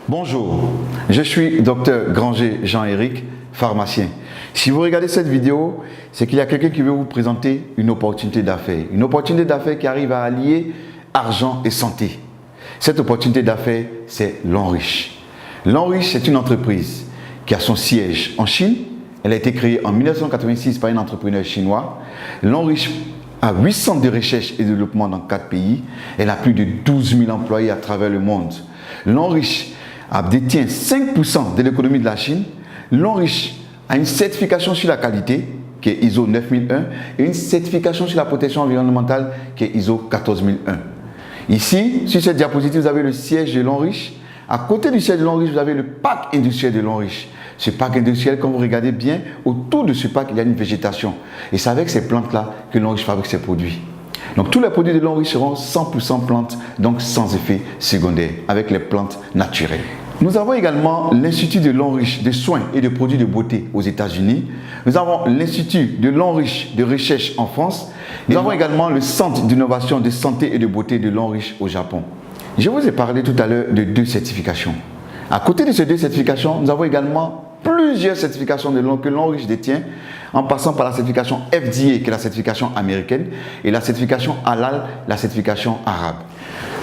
Bonjour, je suis Dr Granger Jean-Éric, pharmacien. Si vous regardez cette vidéo, c'est qu'il y a quelqu'un qui veut vous présenter une opportunité d'affaires. Une opportunité d'affaires qui arrive à allier argent et santé. Cette opportunité d'affaires, c'est Lonrich. Lonrich, c'est une entreprise qui a son siège en Chine. Elle a été créée en 1986 par un entrepreneur chinois. Lonrich a 8 centres de recherche et de développement dans 4 pays. Elle a plus de 12 000 employés à travers le monde. Lonrich détient 5% de l'économie de la Chine. Lonrich a une certification sur la qualité qui est ISO 9001 et une certification sur la protection environnementale qui est ISO 14001. Ici, sur cette diapositive, vous avez le siège de Lonrich. À côté du siège de Lonrich, vous avez le parc industriel de Lonrich. Ce parc industriel, quand vous regardez bien, autour de ce parc, il y a une végétation. Et c'est avec ces plantes-là que Lonrich fabrique ses produits. Donc tous les produits de Lonrich seront 100% plantes, donc sans effet secondaire, avec les plantes naturelles. Nous avons également l'Institut de Lonrich de soins et de produits de beauté aux États-Unis. Nous avons l'Institut de Lonrich de recherche en France. Nous avons également le Centre d'innovation de santé et de beauté de Lonrich au Japon. Je vous ai parlé tout à l'heure de 2 certifications. À côté de ces 2 certifications, nous avons également plusieurs certifications que Lonrich détient, en passant par la certification FDA, qui est la certification américaine, et la certification Halal, la arabe.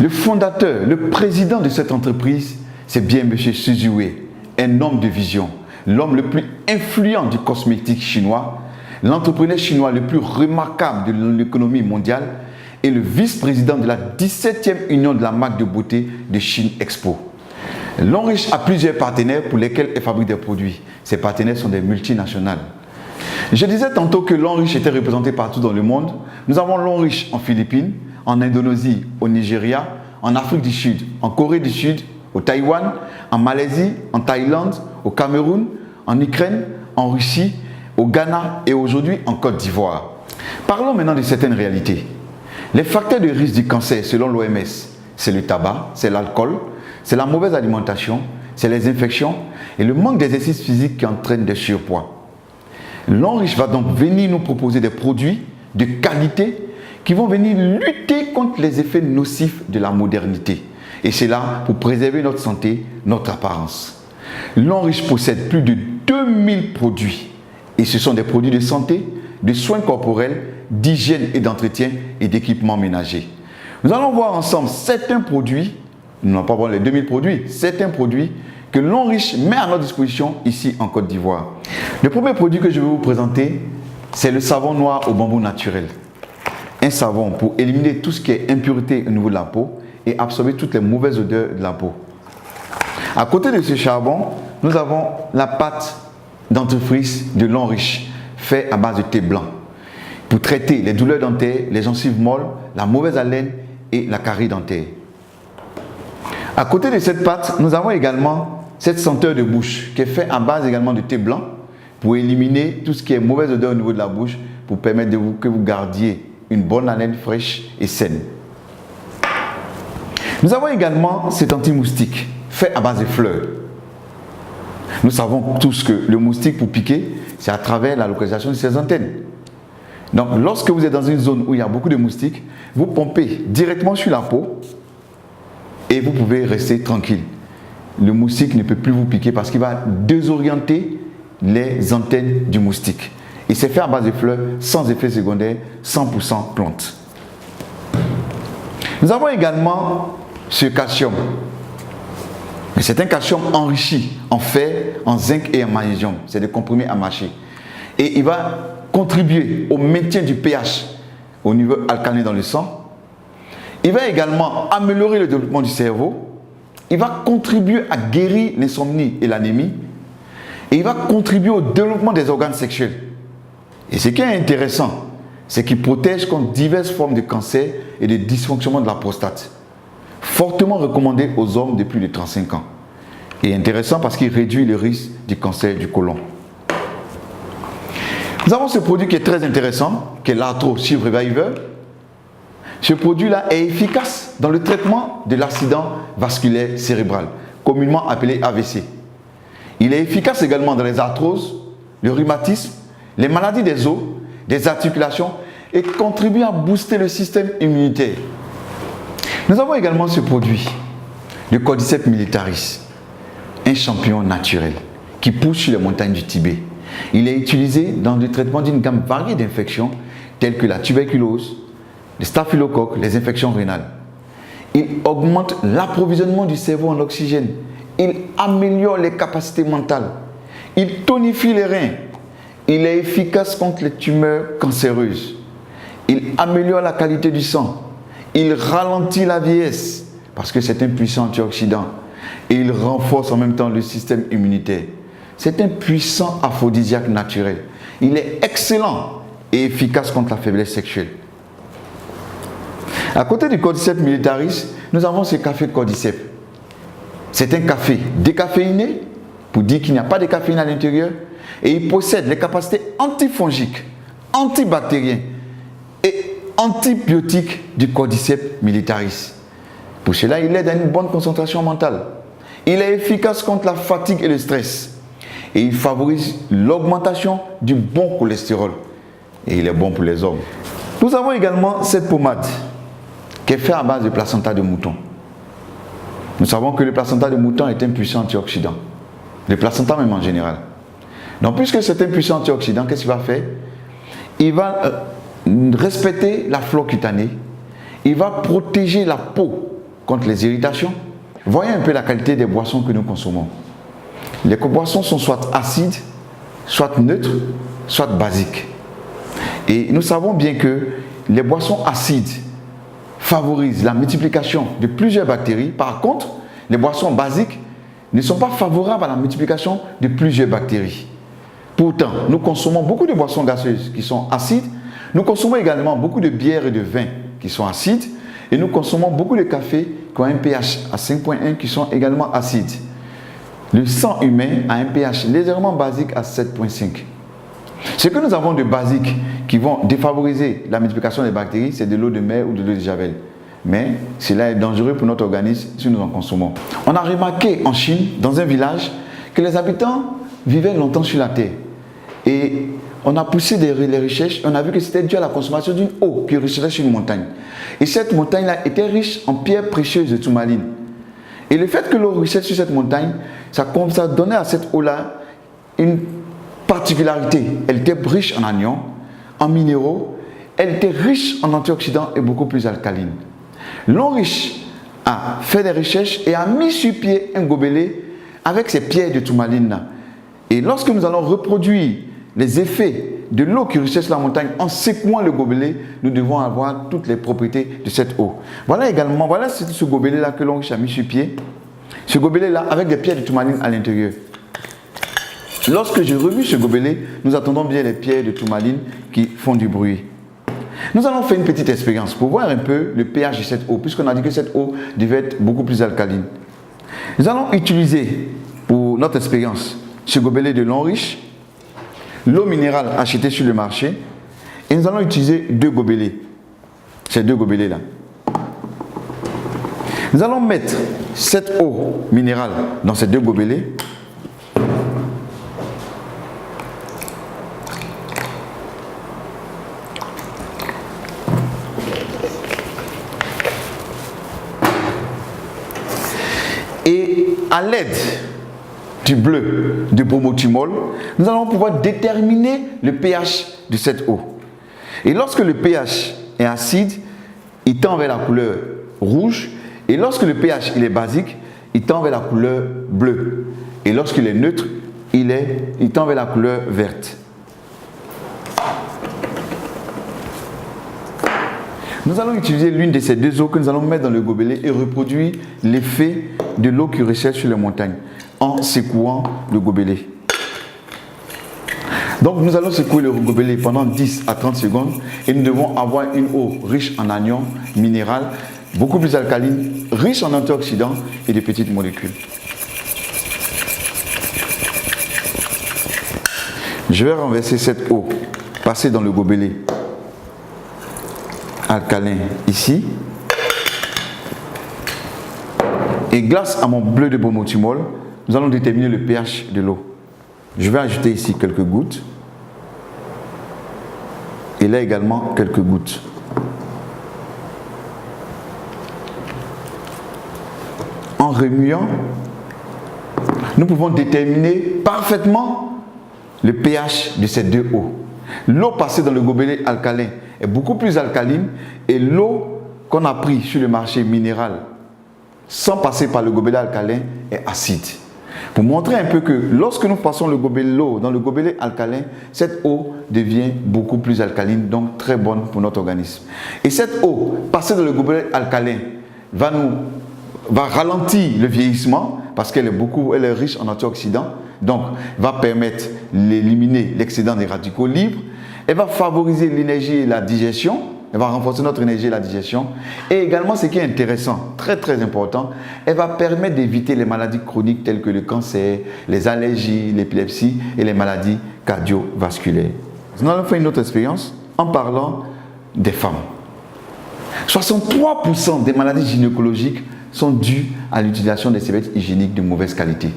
Le fondateur, le président de cette entreprise, c'est bien M. Su Ziwei, un homme de vision, l'homme le plus influent du cosmétique chinois, l'entrepreneur chinois le plus remarquable de l'économie mondiale et le vice-président de la 17e union de la marque de beauté de Chine Expo. Lonrich a plusieurs partenaires pour lesquels elle fabrique des produits. Ces partenaires sont des multinationales. Je disais tantôt que Lonrich était représenté partout dans le monde. Nous avons Lonrich en Philippines, en Indonésie, au Nigeria, en Afrique du Sud, en Corée du Sud, au Taïwan, en Malaisie, en Thaïlande, au Cameroun, en Ukraine, en Russie, au Ghana et aujourd'hui en Côte d'Ivoire. Parlons maintenant de certaines réalités. Les facteurs de risque du cancer selon l'OMS, c'est le tabac, c'est l'alcool, c'est la mauvaise alimentation, c'est les infections et le manque d'exercice physique qui entraîne des surpoids. Lonrich va donc venir nous proposer des produits de qualité qui vont venir lutter contre les effets nocifs de la modernité. Et c'est là pour préserver notre santé, notre apparence. Lonrich possède plus de 2000 produits. Et ce sont des produits de santé, de soins corporels, d'hygiène et d'entretien et d'équipements ménagers. Nous allons voir ensemble certains produits, nous n'allons pas voir les 2000 produits, certains produits que Lonrich met à notre disposition ici en Côte d'Ivoire. Le premier produit que je vais vous présenter, c'est le savon noir au bambou naturel. Un savon pour éliminer tout ce qui est impureté au niveau de la peau et absorber toutes les mauvaises odeurs de la peau. À côté de ce charbon, nous avons la pâte dentifrice de Lonrich, faite à base de thé blanc, pour traiter les douleurs dentaires, les gencives molles, la mauvaise haleine et la carie dentaire. À côté de cette pâte, nous avons également cette senteur de bouche qui est faite à base également de thé blanc pour éliminer tout ce qui est mauvaise odeur au niveau de la bouche pour permettre que vous gardiez une bonne haleine fraîche et saine. Nous avons également cet anti-moustique fait à base de fleurs. Nous savons tous que le moustique pour piquer, c'est à travers la localisation de ses antennes. Donc lorsque vous êtes dans une zone où il y a beaucoup de moustiques, vous pompez directement sur la peau et vous pouvez rester tranquille. Le moustique ne peut plus vous piquer parce qu'il va désorienter les antennes du moustique. Et c'est fait à base de fleurs, sans effet secondaire, 100% plante. Nous avons également ce calcium. Mais c'est un calcium enrichi en fer, en zinc et en magnésium. C'est des comprimés à mâcher. Et il va contribuer au maintien du pH au niveau alcalin dans le sang. Il va également améliorer le développement du cerveau. Il va contribuer à guérir l'insomnie et l'anémie. Et il va contribuer au développement des organes sexuels. Et ce qui est intéressant, c'est qu'il protège contre diverses formes de cancer et de dysfonctionnement de la prostate. Fortement recommandé aux hommes de plus de 35 ans. Et intéressant parce qu'il réduit le risque du cancer du côlon. Nous avons ce produit qui est très intéressant, qui est l'Arthro Shield Reviver. Ce produit-là est efficace dans le traitement de l'accident vasculaire cérébral, communément appelé AVC. Il est efficace également dans les arthroses, le rhumatisme, les maladies des os, des articulations et contribue à booster le système immunitaire. Nous avons également ce produit, le Cordyceps militaris. un champignon naturel qui pousse sur les montagnes du Tibet. Il est utilisé dans le traitement d'une gamme variée d'infections telles que la tuberculose, les staphylocoques, les infections rénales. Il augmente l'approvisionnement du cerveau en oxygène. Il améliore les capacités mentales. Il tonifie les reins. Il est efficace contre les tumeurs cancéreuses. Il améliore la qualité du sang. Il ralentit la vieillesse parce que c'est un puissant antioxydant. Et il renforce en même temps le système immunitaire. C'est un puissant aphrodisiaque naturel. Il est excellent et efficace contre la faiblesse sexuelle. À côté du Cordyceps militaris, nous avons ce café Cordyceps. C'est un café décaféiné, pour dire qu'il n'y a pas de caféine à l'intérieur, et il possède les capacités antifongiques, antibactériennes et antibiotiques du Cordyceps militaris. Pour cela, il aide à une bonne concentration mentale. Il est efficace contre la fatigue et le stress. Et il favorise l'augmentation du bon cholestérol. Et il est bon pour les hommes. Nous avons également cette pommade qui est faite à base de placenta de mouton. Nous savons que le placenta de mouton est un puissant antioxydant. Le placenta même en général. Donc puisque c'est un puissant antioxydant, qu'est-ce qu'il va faire? Il va respecter la flore cutanée. Il va protéger la peau contre les irritations. Voyez un peu la qualité des boissons que nous consommons. Les boissons sont soit acides, soit neutres, soit basiques. Et nous savons bien que les boissons acides favorisent la multiplication de plusieurs bactéries. Par contre, les boissons basiques ne sont pas favorables à la multiplication de plusieurs bactéries. Pourtant, nous consommons beaucoup de boissons gazeuses qui sont acides. Nous consommons également beaucoup de bières et de vins qui sont acides. Et nous consommons beaucoup de cafés qui ont un pH à 5,1 qui sont également acides. Le sang humain a un pH légèrement basique à 7,5. Ce que nous avons de basiques qui vont défavoriser la multiplication des bactéries, c'est de l'eau de mer ou de l'eau de javel. Mais cela est dangereux pour notre organisme si nous en consommons. On a remarqué en Chine, dans un village, que les habitants vivaient longtemps sur la terre. Et on a poussé les recherches, on a vu que c'était dû à la consommation d'une eau qui ruisselait sur une montagne. Et cette montagne-là était riche en pierres précieuses de tourmaline. Et le fait que l'eau ruisselle sur cette montagne, ça donnait à cette eau-là une particularité. Elle était riche en anions, en minéraux, elle était riche en antioxydants et beaucoup plus alcaline. L'homme riche a fait des recherches et a mis sur pied un gobelet avec ces pierres de tourmaline-là. Et lorsque nous allons reproduire les effets de l'eau qui ruisselle sur la montagne en secouant le gobelet, nous devons avoir toutes les propriétés de cette eau. Voilà également, voilà ce gobelet-là que l'on a mis sur pied. Ce gobelet-là avec des pierres de tourmaline à l'intérieur. Lorsque je remue ce gobelet, nous attendons bien les pierres de tourmaline qui font du bruit. Nous allons faire une petite expérience pour voir un peu le pH de cette eau, puisqu'on a dit que cette eau devait être beaucoup plus alcaline. Nous allons utiliser pour notre expérience ce gobelet de l'eau riche, l'eau minérale achetée sur le marché, et nous allons utiliser deux gobelets, ces deux gobelets-là. Nous allons mettre cette eau minérale dans ces deux gobelets. Et à l'aide du bleu de bromothymol, nous allons pouvoir déterminer le pH de cette eau. Et lorsque le pH est acide, il tend vers la couleur rouge. Et lorsque le pH il est basique, il tend vers la couleur bleue. Et lorsqu'il est neutre, il tend vers la couleur verte. Nous allons utiliser l'une de ces deux eaux que nous allons mettre dans le gobelet et reproduire l'effet de l'eau qui ruisselle sur les montagnes en secouant le gobelet. Donc nous allons secouer le gobelet pendant 10 à 30 secondes et nous devons avoir une eau riche en anions, minérales, beaucoup plus alcaline, riche en antioxydants et de petites molécules. Je vais renverser cette eau, passer dans le gobelet alcalin ici. Et grâce à mon bleu de bromothymol, nous allons déterminer le pH de l'eau. Je vais ajouter ici quelques gouttes. Et là également quelques gouttes. En remuant, nous pouvons déterminer parfaitement le pH de ces deux eaux. L'eau passée dans le gobelet alcalin est beaucoup plus alcaline et l'eau qu'on a prise sur le marché minéral sans passer par le gobelet alcalin est acide. Pour montrer un peu que lorsque nous passons l'eau dans le gobelet alcalin, cette eau devient beaucoup plus alcaline, donc très bonne pour notre organisme. Et cette eau passée dans le gobelet alcalin va ralentir le vieillissement parce qu'elle est riche en antioxydants, donc va permettre d'éliminer l'excédent des radicaux libres. Elle va favoriser l'énergie et la digestion. Elle va renforcer notre énergie et la digestion. Et également, ce qui est intéressant, très très important, elle va permettre d'éviter les maladies chroniques telles que le cancer, les allergies, l'épilepsie et les maladies cardiovasculaires. Nous allons faire une autre expérience en parlant des femmes. 63% des maladies gynécologiques sont dues à l'utilisation des serviettes hygiéniques de mauvaise qualité.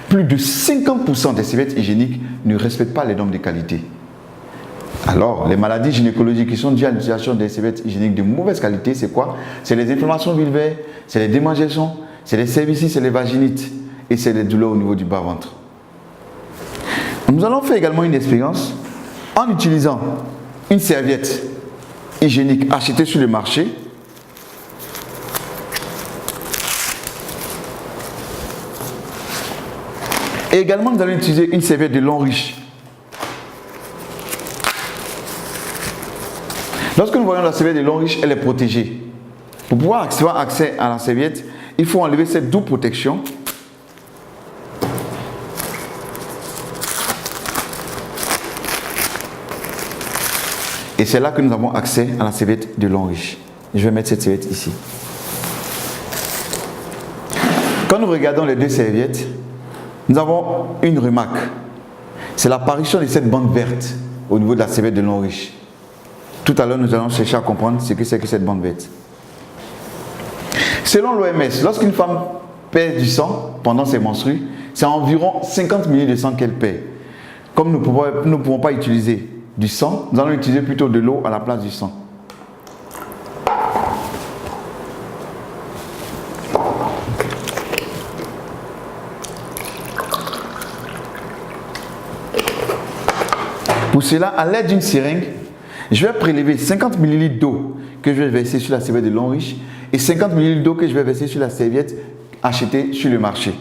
Plus de 50% des serviettes hygiéniques ne respectent pas les normes de qualité. Alors, les maladies gynécologiques qui sont dues à l'utilisation des serviettes hygiéniques de mauvaise qualité, c'est quoi? C'est les inflammations vulvaires, c'est les démangeaisons, c'est les cervicites, c'est les vaginites et c'est les douleurs au niveau du bas-ventre. Nous allons faire également une expérience en utilisant une serviette hygiénique achetée sur le marché. Et également, nous allons utiliser une serviette de Longriche. Lorsque nous voyons la serviette de Longriche, elle est protégée. Pour pouvoir avoir accès à la serviette, il faut enlever cette double protection. Et c'est là que nous avons accès à la serviette de Longriche. Je vais mettre cette serviette ici. Quand nous regardons les deux serviettes, nous avons une remarque. C'est l'apparition de cette bande verte au niveau de la serviette de Longriche. Tout à l'heure, nous allons chercher à comprendre ce que c'est que cette bande verte. Selon l'OMS, lorsqu'une femme perd du sang pendant ses menstrues, c'est environ 50 ml de sang qu'elle perd. Comme nous ne pouvons pas utiliser du sang, nous allons utiliser plutôt de l'eau à la place du sang. Pour cela, à l'aide d'une seringue, je vais prélever 50 ml d'eau que je vais verser sur la serviette de Longriche et 50 ml d'eau que je vais verser sur la serviette achetée sur le marché.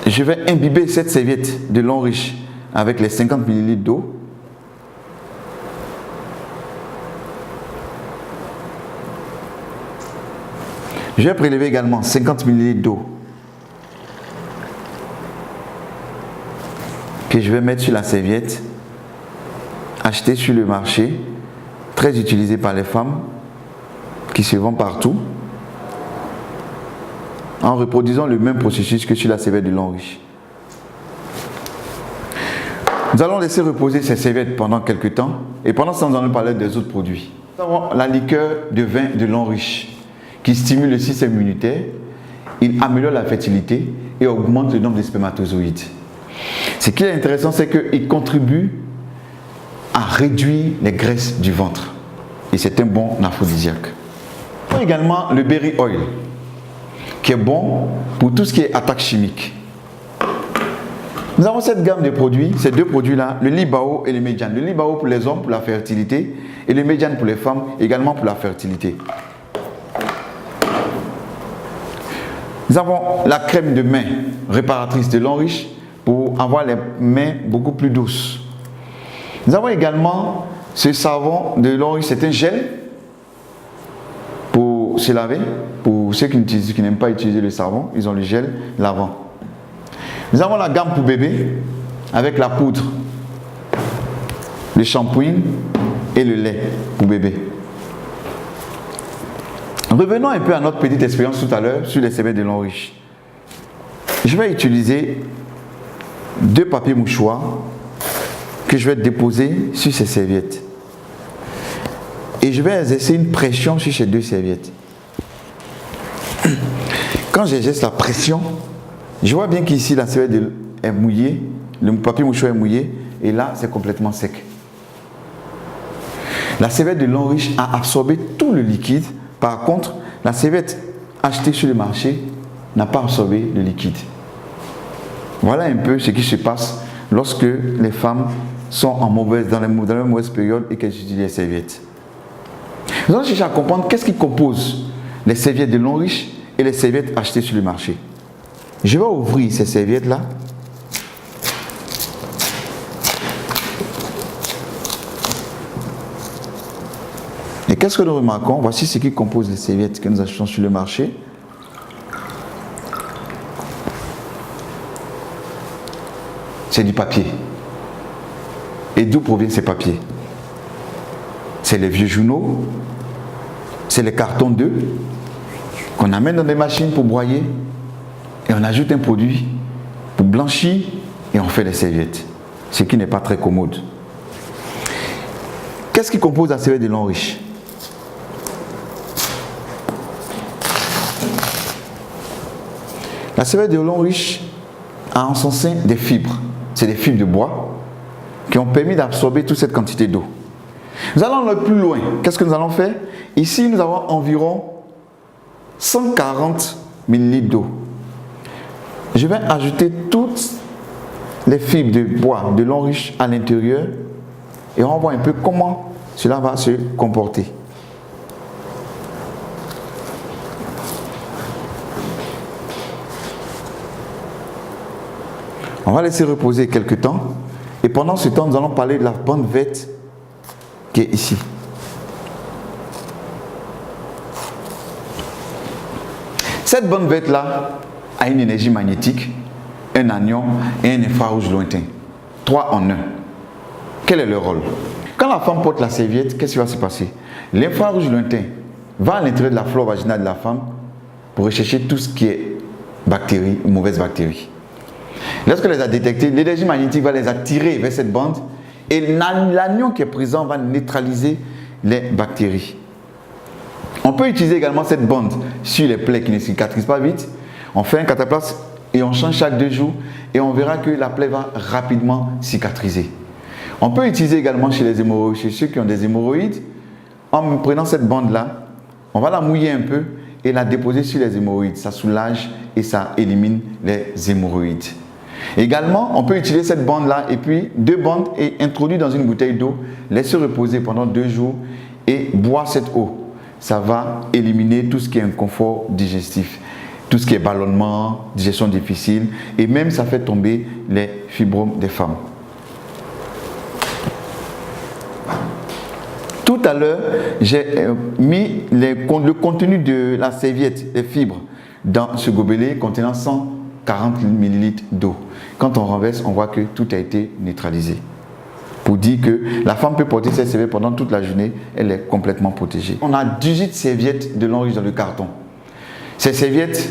Je vais imbiber cette serviette de Longriche avec les 50 ml d'eau. Je vais prélever également 50 ml d'eau que je vais mettre sur la serviette achetée sur le marché, très utilisée par les femmes qui se vend partout, en reproduisant le même processus que sur la serviette de Longriche. Nous allons laisser reposer ces serviettes pendant quelques temps et pendant ce temps, nous allons parler des autres produits. Nous avons la liqueur de vin de Longriche qui stimule le système immunitaire, il améliore la fertilité et augmente le nombre de spermatozoïdes. Ce qui est intéressant, c'est qu'il contribue à réduire les graisses du ventre. Et c'est un bon aphrodisiaque. Nous avons également le berry oil, qui est bon pour tout ce qui est attaque chimique. Nous avons cette gamme de produits, ces deux produits-là, le Libao et le Mediane. Le Libao pour les hommes pour la fertilité et le Mediane pour les femmes également pour la fertilité. Nous avons la crème de main réparatrice de Longriche pour avoir les mains beaucoup plus douces. Nous avons également ce savon de Longriche, c'est un gel pour se laver. Pour ceux qui n'aiment pas utiliser le savon, ils ont le gel lavant. Nous avons la gamme pour bébé avec la poudre, le shampoing et le lait pour bébé. Revenons un peu à notre petite expérience tout à l'heure sur les serviettes de Longriche. Je vais utiliser deux papiers mouchoirs que je vais déposer sur ces serviettes. Et je vais exercer une pression sur ces deux serviettes. Quand j'exerce la pression, je vois bien qu'ici la serviette est mouillée, le papier mouchoir est mouillé, et là c'est complètement sec. La serviette de lin riche a absorbé tout le liquide. Par contre, la serviette achetée sur le marché n'a pas absorbé le liquide. Voilà un peu ce qui se passe lorsque les femmes sont dans la mauvaise période et qu'elles utilisent les serviettes. Nous allons chercher à comprendre qu'est-ce qui compose les serviettes de lin riche et les serviettes achetées sur le marché. Je vais ouvrir ces serviettes-là. Et qu'est-ce que nous remarquons? Voici ce qui compose les serviettes que nous achetons sur le marché. C'est du papier. Et d'où proviennent ces papiers? C'est les vieux journaux, c'est les cartons d'œufs qu'on amène dans des machines pour broyer et on ajoute un produit pour blanchir et on fait les serviettes. Ce qui n'est pas très commode. Qu'est-ce qui compose la serviette de lin riche? La serviette de lin riche a en son sein des fibres. C'est des fibres de bois qui ont permis d'absorber toute cette quantité d'eau. Nous allons aller plus loin. Qu'est-ce que nous allons faire? Ici, nous avons environ 140 ml d'eau. Je vais ajouter toutes les fibres de bois de lin riche à l'intérieur et on va voir un peu comment cela va se comporter. On va laisser reposer quelques temps et pendant ce temps, nous allons parler de la bande verte qui est ici. Cette bande verte-là a une énergie magnétique, un anion et un infrarouge lointain. 3 en 1. Quel est le rôle? Quand la femme porte la serviette, qu'est-ce qui va se passer? L'infrarouge lointain va à l'intérieur de la flore vaginale de la femme pour rechercher tout ce qui est bactéries, mauvaises bactéries. Lorsqu'elle les a détectées, l'énergie magnétique va les attirer vers cette bande et l'anion qui est présent va neutraliser les bactéries. On peut utiliser également cette bande sur les plaies qui ne cicatrisent pas vite. On fait un cataplasme et on change chaque 2 jours et on verra que la plaie va rapidement cicatriser. On peut utiliser également chez les hémorroïdes, chez ceux qui ont des hémorroïdes. En prenant cette bande-là, on va la mouiller un peu et la déposer sur les hémorroïdes. Ça soulage et ça élimine les hémorroïdes. Également, on peut utiliser cette bande-là et puis 2 bandes et introduire dans une bouteille d'eau, laisser reposer pendant 2 jours et boire cette eau. Ça va éliminer tout ce qui est inconfort digestif, tout ce qui est ballonnement, digestion difficile et même ça fait tomber les fibromes des femmes. Tout à l'heure, j'ai mis le contenu de la serviette, les fibres, dans ce gobelet contenant 140 ml d'eau. Quand on renverse, on voit que tout a été neutralisé. Pour dire que la femme peut porter cette serviette pendant toute la journée, elle est complètement protégée. On a 18 serviettes de lin riche dans le carton. Ces serviettes,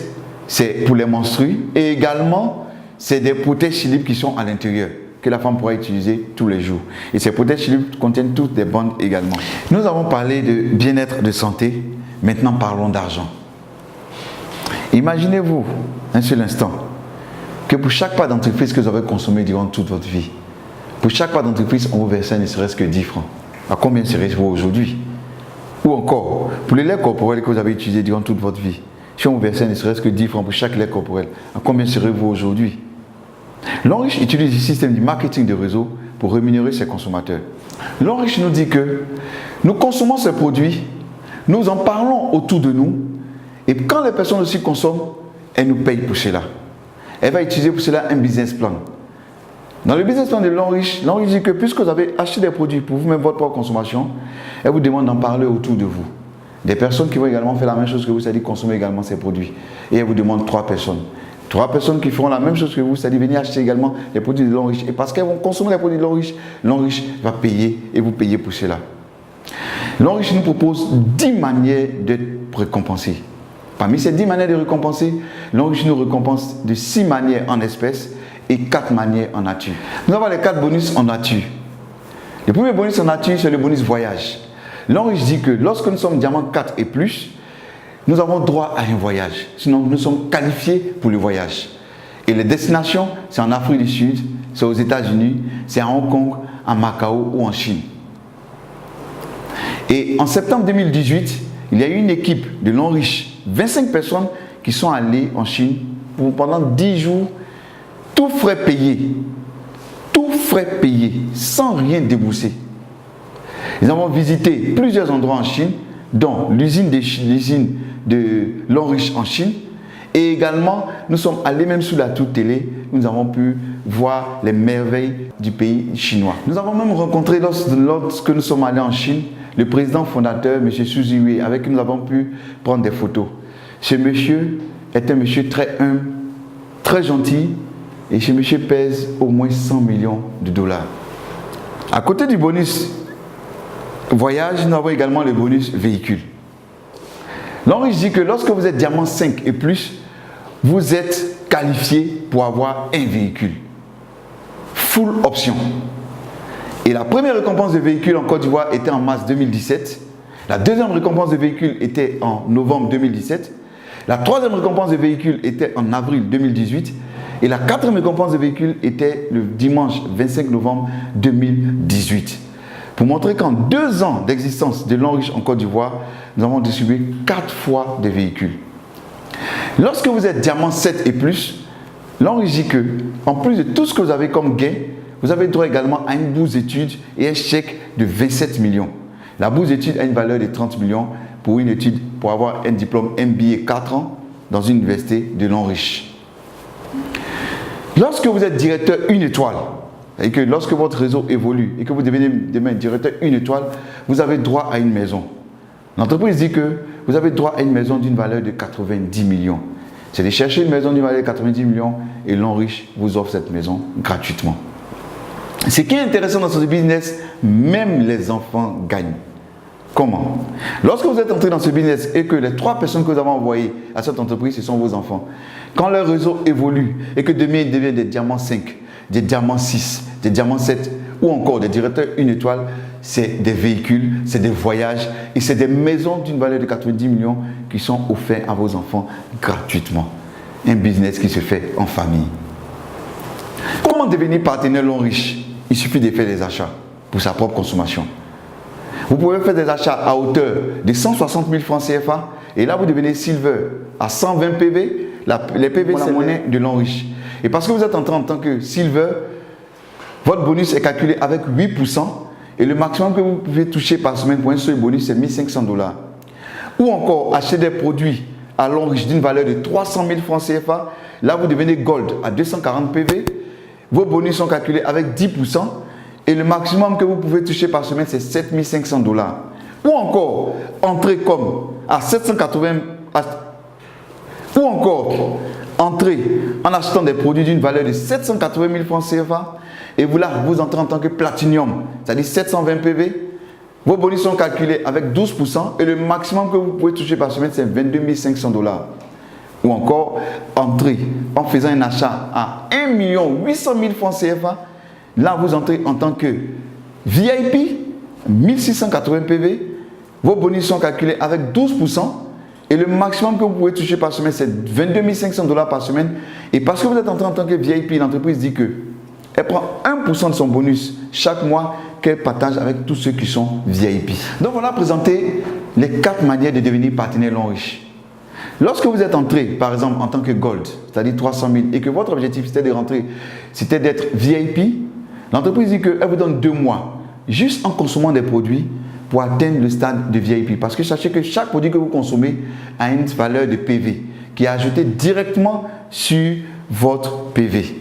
c'est pour les menstrues et également, c'est des protèges libres qui sont à l'intérieur, que la femme pourra utiliser tous les jours. Et ces protèges libres contiennent toutes des bandes également. Nous avons parlé de bien-être, de santé. Maintenant, parlons d'argent. Imaginez-vous un seul instant que pour chaque pas d'entreprise que vous avez consommé durant toute votre vie, pour chaque pas d'entreprise, on vous versait ne serait-ce que 10 francs. À combien serait-vous aujourd'hui? Ou encore, pour les laits corporels que vous avez utilisés durant toute votre vie, si on vous versait ne serait-ce que 10 francs pour chaque lait corporel, à combien serez-vous aujourd'hui? Lin riche utilise le système du marketing de réseau pour rémunérer ses consommateurs. Lin riche nous dit que nous consommons ces produits, nous en parlons autour de nous, et quand les personnes aussi consomment, elles nous payent pour cela. Elle va utiliser pour cela un business plan. Dans le business plan de Lin riche dit que puisque vous avez acheté des produits pour vous-même votre propre consommation, elle vous demande d'en parler autour de vous. Des personnes qui vont également faire la même chose que vous, c'est-à-dire consommer également ces produits. Et elle vous demande 3 personnes. 3 personnes qui feront la même chose que vous, c'est-à-dire venir acheter également les produits de Lin riche. Et parce qu'elles vont consommer les produits de Lin riche va payer et vous payer pour cela. Lin riche nous propose 10 manières d'être récompensés. Parmi ces 10 manières de récompenser, Lin riche nous récompense de 6 manières en espèces et 4 manières en nature. Nous avons les 4 bonus en nature. Le premier bonus en nature, c'est le bonus voyage. Lin riche dit que lorsque nous sommes diamant 4 et plus, nous avons droit à un voyage. Sinon, nous sommes qualifiés pour le voyage. Et les destinations, c'est en Afrique du Sud, c'est aux États-Unis, c'est à Hong Kong, à Macao ou en Chine. Et en septembre 2018, il y a eu une équipe de l'Enriche, 25 personnes qui sont allées en Chine pendant 10 jours, tout frais payé, sans rien débourser. Nous avons visité plusieurs endroits en Chine, dont l'usine de l'Enriche en Chine. Et également, nous sommes allés même sous la tour télé, nous avons pu voir les merveilles du pays chinois. Nous avons même rencontré, lorsque nous sommes allés en Chine, le président fondateur, M. Xu Ziwei, avec qui nous avons pu prendre des photos. Ce monsieur est un monsieur très humble, très gentil, et ce monsieur pèse au moins 100 millions de dollars. À côté du bonus voyage, nous avons également le bonus véhicule. L'Enriche dit que lorsque vous êtes diamant 5 et plus, vous êtes qualifié pour avoir un véhicule. Full option. Et la première récompense de véhicule en Côte d'Ivoire était en mars 2017. La deuxième récompense de véhicule était en novembre 2017. La troisième récompense de véhicule était en avril 2018. Et la quatrième récompense de véhicule était le dimanche 25 novembre 2018. Pour montrer qu'en 2 ans d'existence de l'Enriche en Côte d'Ivoire, nous avons distribué 4 fois des véhicules. Lorsque vous êtes diamant 7 et plus, l'Enriche dit que, en plus de tout ce que vous avez comme gain, vous avez droit également à une bourse d'études et un chèque de 27 millions. La bourse d'études a une valeur de 30 millions pour une étude, pour avoir un diplôme MBA 4 ans dans une université de l'Enriche. Lorsque vous êtes directeur 1 étoile, et que lorsque votre réseau évolue et que vous devenez demain directeur 1 étoile, vous avez droit à une maison. L'entreprise dit que vous avez droit à une maison d'une valeur de 90 millions. C'est de chercher une maison d'une valeur de 90 millions et l'Enriche vous offre cette maison gratuitement. Ce qui est intéressant dans ce business, même les enfants gagnent. Comment? Lorsque vous êtes entré dans ce business et que les 3 personnes que vous avez envoyées à cette entreprise, ce sont vos enfants, quand leur réseau évolue et que demain ils deviennent des diamants 5, des diamants 6, des diamants 7 ou encore des directeurs 1 étoile, c'est des véhicules, c'est des voyages et c'est des maisons d'une valeur de 90 millions qui sont offerts à vos enfants gratuitement. Un business qui se fait en famille. Comment devenir partenaire l'Enriche? Il suffit de faire des achats pour sa propre consommation. Vous pouvez faire des achats à hauteur de 160 000 francs CFA et là vous devenez Silver à 120 PV. Les PV c'est la monnaie de l'Enriche. Et parce que vous êtes entré en tant que Silver, votre bonus est calculé avec 8% et le maximum que vous pouvez toucher par semaine pour un seul bonus c'est 1 500 $. Ou encore acheter des produits à l'Enriche d'une valeur de 300 000 francs CFA. Là vous devenez Gold à 240 PV. Vos bonus sont calculés avec 10% et le maximum que vous pouvez toucher par semaine c'est 7 500 $. Ou encore entrer comme à 780 ou encore entrer en achetant des produits d'une valeur de 780 000 francs CFA et vous là, vous entrez en tant que Platinum, c'est-à-dire 720 PV. Vos bonus sont calculés avec 12% et le maximum que vous pouvez toucher par semaine c'est 22 500 $. Ou encore entrer en faisant un achat à 1 800 000 francs CFA. Là, vous entrez en tant que VIP, 1680 PV. Vos bonus sont calculés avec 12%. Et le maximum que vous pouvez toucher par semaine, c'est 22 500 $ par semaine. Et parce que vous êtes entré en tant que VIP, l'entreprise dit qu'elle prend 1% de son bonus chaque mois qu'elle partage avec tous ceux qui sont VIP. Donc, on a présenté les 4 manières de devenir partenaire l'Enriche. Lorsque vous êtes entré, par exemple, en tant que Gold, c'est-à-dire 300 000, et que votre objectif c'était de rentrer, c'était d'être VIP, l'entreprise dit qu'elle vous donne 2 mois, juste en consommant des produits, pour atteindre le stade de VIP. Parce que sachez que chaque produit que vous consommez a une valeur de PV qui est ajoutée directement sur votre PV.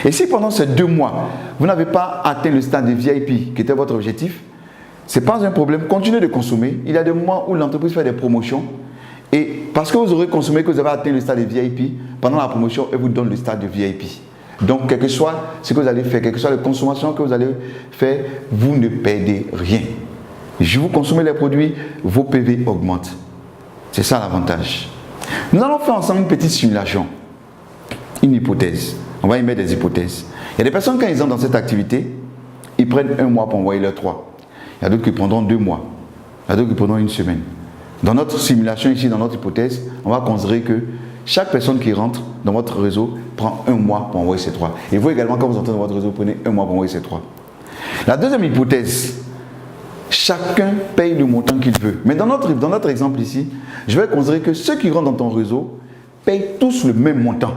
Et si pendant ces 2 mois, vous n'avez pas atteint le stade de VIP qui était votre objectif, ce n'est pas un problème, continuez de consommer. Il y a des mois où l'entreprise fait des promotions et parce que vous aurez consommé, que vous avez atteint le stade de VIP, pendant la promotion, elle vous donne le stade de VIP. Donc, quel que soit ce que vous allez faire, quelle que soit la consommation que vous allez faire, vous ne perdez rien. Je vous consommez les produits, vos PV augmentent. C'est ça l'avantage. Nous allons faire ensemble une petite simulation, une hypothèse. On va y mettre des hypothèses. Il y a des personnes, quand ils entrent dans cette activité, ils prennent 1 mois pour envoyer leurs 3. Il y a d'autres qui prendront 2 mois. Il y a d'autres qui prendront 1 semaine. Dans notre simulation ici, dans notre hypothèse, on va considérer que chaque personne qui rentre dans votre réseau prend 1 mois pour envoyer ses 3. Et vous également, quand vous entrez dans votre réseau, vous prenez 1 mois pour envoyer ses 3. La deuxième hypothèse, Chacun paye le montant qu'il veut. Mais dans notre exemple ici, je vais considérer que ceux qui rentrent dans ton réseau payent tous le même montant.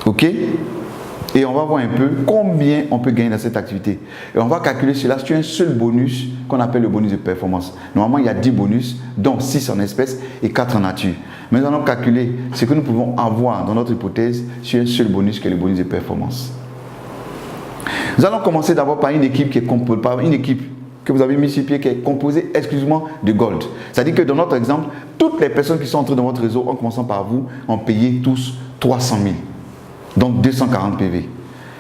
Ok? Et on va voir un peu combien on peut gagner dans cette activité. Et on va calculer cela sur un seul bonus qu'on appelle le bonus de performance. Normalement, il y a 10 bonus, dont 6 en espèces et 4 en nature. Mais nous allons calculer ce que nous pouvons avoir dans notre hypothèse sur un seul bonus qui est le bonus de performance. Nous allons commencer d'abord par une équipe que vous avez mis sur pied qui est composée exclusivement de gold. C'est-à-dire que dans notre exemple, toutes les personnes qui sont entrées dans votre réseau, en commençant par vous, ont payé tous 300 000. Donc 240 PV.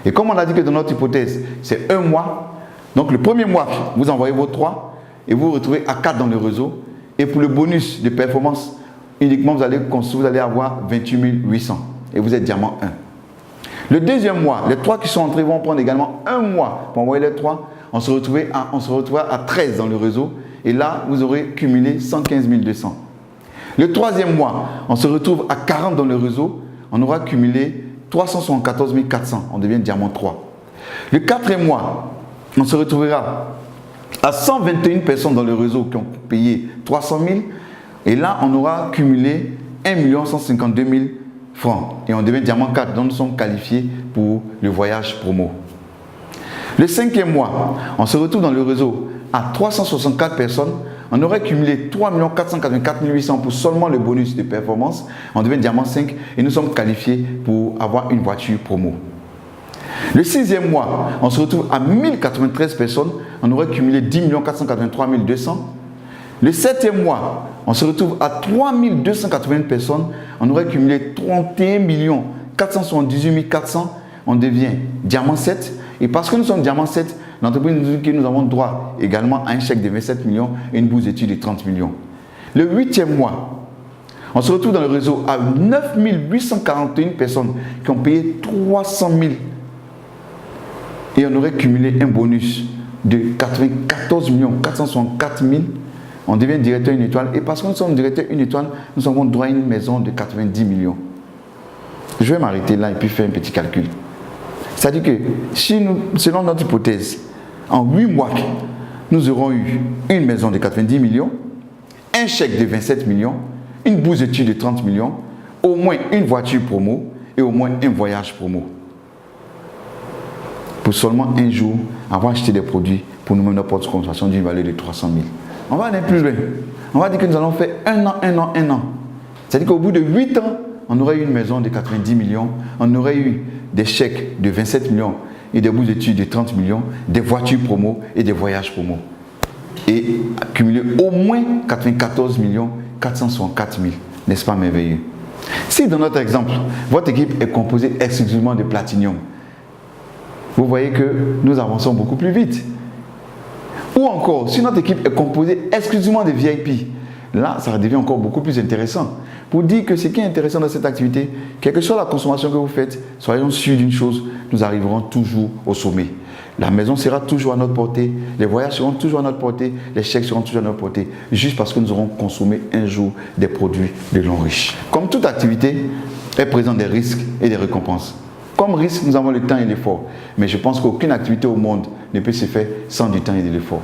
Et comme on a dit que dans notre hypothèse, c'est un mois, donc le premier mois, vous envoyez vos 3 et vous vous retrouvez à 4 dans le réseau. Et pour le bonus de performance, uniquement vous allez avoir 28 800 et vous êtes diamant 1. Le deuxième mois, les 3 qui sont entrés vont prendre également un mois pour envoyer les 3. On se retrouvera à 13 dans le réseau et là, vous aurez cumulé 115 200. Le troisième mois, on se retrouve à 40 dans le réseau, on aura cumulé 374 400, on devient diamant 3. Le quatrième mois, on se retrouvera à 121 personnes dans le réseau qui ont payé 300 000 et là, on aura cumulé 1 152 000 francs et on devient diamant 4, donc nous sommes qualifiés pour le voyage promo. Le cinquième mois, on se retrouve dans le réseau à 364 personnes, on aurait cumulé 3 484 800 pour seulement le bonus de performance, on devient diamant 5 et nous sommes qualifiés pour avoir une voiture promo. Le sixième mois, on se retrouve à 1093 personnes, on aurait cumulé 10 483 200. Le septième mois, on se retrouve à 3280 personnes, on aurait cumulé 31 478 400, on devient diamant 7. Et parce que nous sommes diamant 7, l'entreprise nous dit que nous avons droit également à un chèque de 27 millions et une bourse d'études de 30 millions. Le huitième mois, on se retrouve dans le réseau à 9 841 personnes qui ont payé 300 000 et on aurait cumulé un bonus de 94 464 000. On devient directeur une étoile et parce que nous sommes directeur une étoile, nous avons droit à une maison de 90 millions. Je vais m'arrêter là et puis faire un petit calcul. C'est-à-dire que si nous, selon notre hypothèse, en 8 mois, nous aurons eu une maison de 90 millions, un chèque de 27 millions, une bourse d'études de 30 millions, au moins une voiture promo et au moins un voyage promo. Pour seulement un jour avoir acheté des produits pour nous-mêmes notre porte de consommation d'une valeur de 300 000. On va aller plus loin. On va dire que nous allons faire un an. C'est-à-dire qu'au bout de 8 ans, on aurait eu une maison de 90 millions, on aurait eu des chèques de 27 millions et des bourses d'études de 30 millions, des voitures promo et des voyages promo. Et accumuler au moins 94 464 000. N'est-ce pas merveilleux? Si dans notre exemple, votre équipe est composée exclusivement de platinium, vous voyez que nous avançons beaucoup plus vite. Ou encore, si notre équipe est composée exclusivement de VIP, là, ça devient encore beaucoup plus intéressant. Pour dire que ce qui est intéressant dans cette activité, quelle que soit la consommation que vous faites, soyons sûrs d'une chose, nous arriverons toujours au sommet. La maison sera toujours à notre portée, les voyages seront toujours à notre portée, les chèques seront toujours à notre portée, juste parce que nous aurons consommé un jour des produits de l'homme riche. Comme toute activité, elle présente des risques et des récompenses. Comme risque, nous avons le temps et l'effort. Mais je pense qu'aucune activité au monde ne peut se faire sans du temps et de l'effort.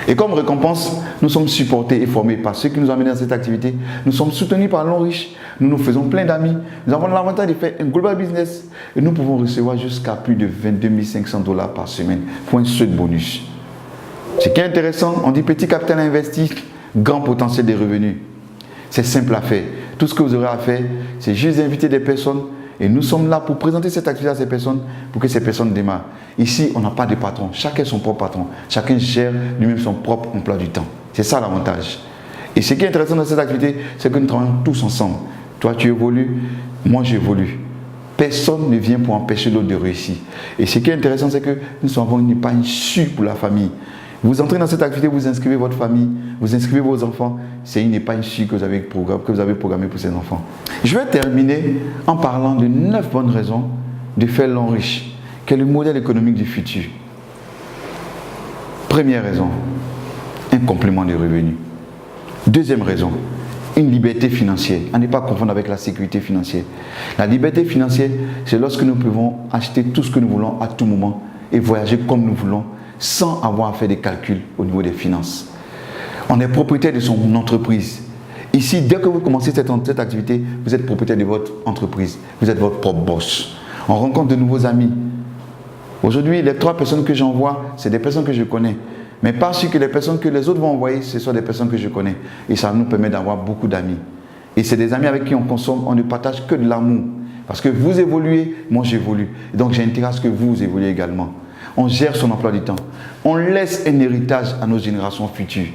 Et comme récompense, nous sommes supportés et formés par ceux qui nous ont amenés dans cette activité. Nous sommes soutenus par l'homme riche. Nous nous faisons plein d'amis. Nous avons l'avantage de faire un global business. Et nous pouvons recevoir jusqu'à plus de 22 500 $ par semaine pour un seul bonus. Ce qui est intéressant, on dit petit capital investi, grand potentiel de revenus. C'est simple à faire. Tout ce que vous aurez à faire, c'est juste inviter des personnes. Et nous sommes là pour présenter cette activité à ces personnes, pour que ces personnes démarrent. Ici, on n'a pas de patron. Chacun son propre patron. Chacun gère lui-même son propre emploi du temps. C'est ça l'avantage. Et ce qui est intéressant dans cette activité, c'est que nous travaillons tous ensemble. Toi, tu évolues, moi, j'évolue. Personne ne vient pour empêcher l'autre de réussir. Et ce qui est intéressant, c'est que nous avons une épargne sûre pour la famille. Vous entrez dans cette activité, vous inscrivez votre famille, vous inscrivez vos enfants. C'est une épargne sûre que vous avez programmée pour ces enfants. Je vais terminer en parlant de 9 bonnes raisons de faire l'homme riche, qui est le modèle économique du futur. Première raison, un complément de revenus. Deuxième raison, une liberté financière. À ne pas confondre avec la sécurité financière. La liberté financière, c'est lorsque nous pouvons acheter tout ce que nous voulons à tout moment et voyager comme nous voulons, sans avoir à faire des calculs au niveau des finances. On est propriétaire de son entreprise. Ici, dès que vous commencez cette activité, vous êtes propriétaire de votre entreprise. Vous êtes votre propre boss. On rencontre de nouveaux amis. Aujourd'hui, les 3 personnes que j'envoie, c'est des personnes que je connais. Mais pas sûr que les personnes que les autres vont envoyer, ce sont des personnes que je connais. Et ça nous permet d'avoir beaucoup d'amis. Et c'est des amis avec qui on consomme, on ne partage que de l'amour. Parce que vous évoluez, moi j'évolue. Donc j'ai intérêt à ce que vous évoluez également. On gère son emploi du temps. On laisse un héritage à nos générations futures.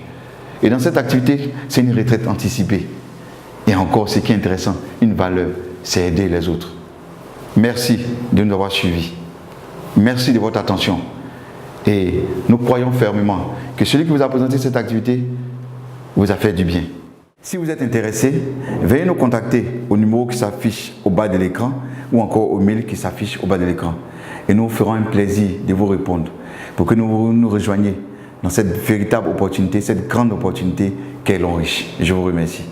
Et dans cette activité, c'est une retraite anticipée. Et encore, ce qui est intéressant, une valeur, c'est aider les autres. Merci de nous avoir suivis. Merci de votre attention. Et nous croyons fermement que celui qui vous a présenté cette activité vous a fait du bien. Si vous êtes intéressé, veuillez nous contacter au numéro qui s'affiche au bas de l'écran ou encore au mail qui s'affiche au bas de l'écran. Et nous ferons un plaisir de vous répondre pour que vous nous rejoigniez dans cette véritable opportunité, cette grande opportunité qu'est l'Enrichie. Je vous remercie.